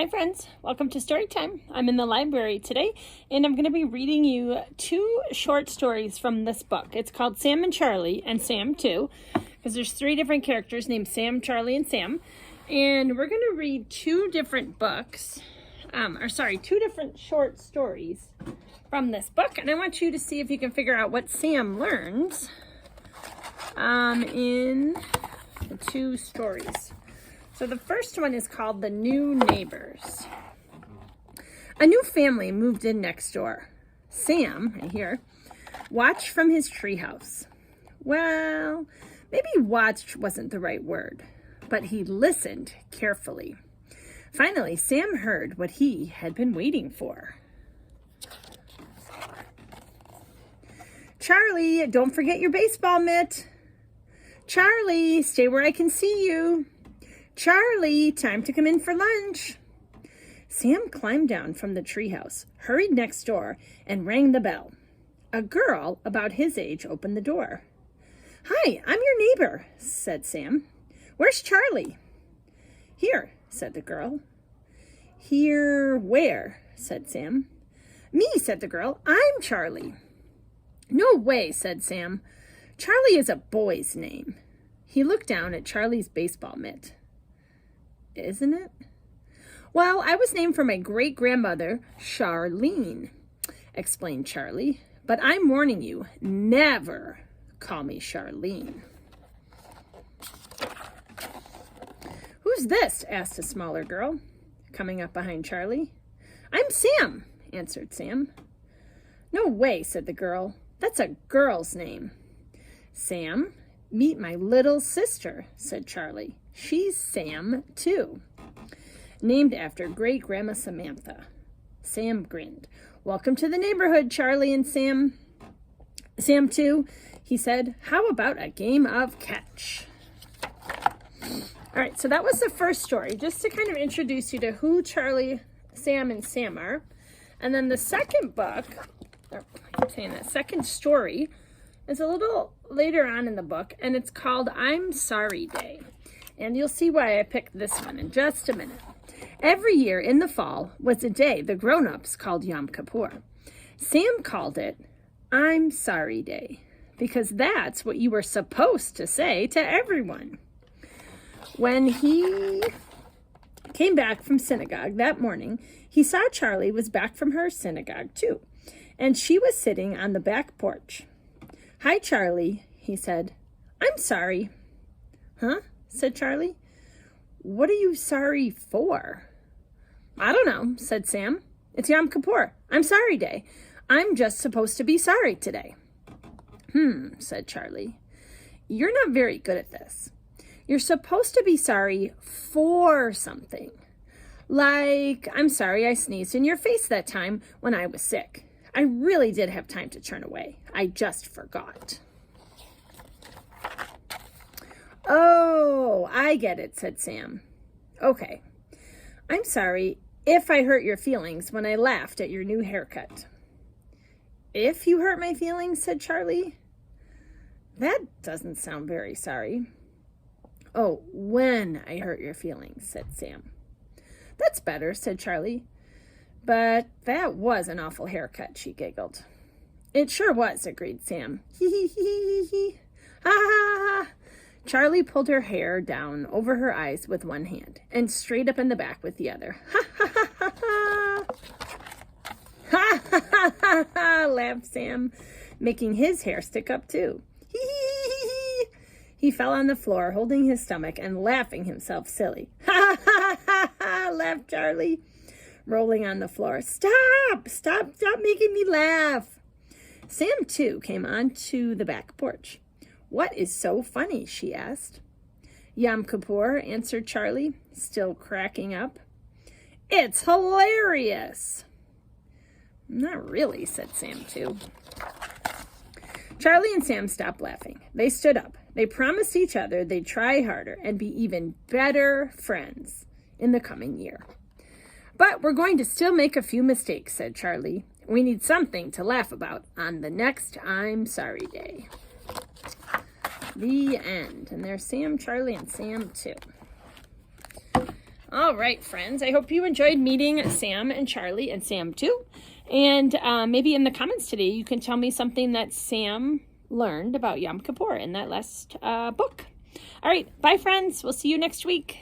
Hi friends, welcome to Story Time. I'm in the library today and I'm going to be reading you two short stories from this book. It's called Sam and Charlie and Sam too, because there's three different characters named Sam, Charlie, and Sam. And we're going to read two different short stories from this book. And I want you to see if you can figure out what Sam learns in the two stories. So the first one is called The New Neighbors. A new family moved in next door. Sam, I hear, watched from his treehouse. Well, maybe watched wasn't the right word, but he listened carefully. Finally, Sam heard what he had been waiting for. Charlie, don't forget your baseball mitt. Charlie, stay where I can see you. Charlie, time to come in for lunch. Sam climbed down from the treehouse, hurried next door, and rang the bell. A girl about his age opened the door. Hi, I'm your neighbor, said Sam. Where's Charlie? Here, said the girl. Here where? Said Sam. Me, said the girl. I'm Charlie. No way, said Sam. Charlie is a boy's name. He looked down at Charlie's baseball mitt. Isn't it? Well, I was named for my great-grandmother, Charlene, explained Charlie. But I'm warning you, never call me Charlene. Who's this? Asked a smaller girl, coming up behind Charlie. I'm Sam, answered Sam. No way, said the girl. That's a girl's name. Sam, meet my little sister, said Charlie. She's Sam, too. Named after great-grandma Samantha. Sam grinned. Welcome to the neighborhood, Charlie and Sam. Sam, too, he said. How about a game of catch? All right, so that was the first story, just to kind of introduce you to who Charlie, Sam, and Sam are. And then the second second story is a little later on in the book, and it's called I'm Sorry Day. And you'll see why I picked this one in just a minute. Every year in the fall was a day the grown-ups called Yom Kippur. Sam called it I'm Sorry Day because that's what you were supposed to say to everyone. When he came back from synagogue that morning, he saw Charlie was back from her synagogue too, and she was sitting on the back porch. Hi, Charlie, he said. I'm sorry. Huh? Said Charlie. What are you sorry for? I don't know, said Sam. It's Yom Kippur. I'm sorry day. I'm just supposed to be sorry today. Said Charlie. You're not very good at this. You're supposed to be sorry for something. Like, I'm sorry I sneezed in your face that time when I was sick. I really did have time to turn away. I just forgot. Oh, I get it, said Sam. Okay. I'm sorry if I hurt your feelings when I laughed at your new haircut. If you hurt my feelings, said Charlie. That doesn't sound very sorry. Oh, when I hurt your feelings, said Sam. That's better, said Charlie. But that was an awful haircut, she giggled. It sure was, agreed Sam. Hee hee hee hee hee. Ha ha ha. Charlie pulled her hair down over her eyes with one hand and straight up in the back with the other. Ha ha ha ha ha. Ha ha ha ha ha, laughed Sam, making his hair stick up too. Hee hee hee hee. He fell on the floor, holding his stomach and laughing himself silly. Ha ha ha ha, laughed Charlie, rolling on the floor. Stop making me laugh. Sam too came onto the back porch. What is so funny? She asked. Yom Kippur, answered Charlie, still cracking up. It's hilarious. Not really, said Sam too. Charlie and Sam stopped laughing. They stood up. They promised each other they'd try harder and be even better friends in the coming year. But we're going to still make a few mistakes, said Charlie. We need something to laugh about on the next I'm Sorry Day. The end. And there's Sam, Charlie, and Sam too. All right, friends. I hope you enjoyed meeting Sam and Charlie, and Sam too. And maybe in the comments today, you can tell me something that Sam learned about Yom Kippur in that last book. All right. Bye, friends. We'll see you next week.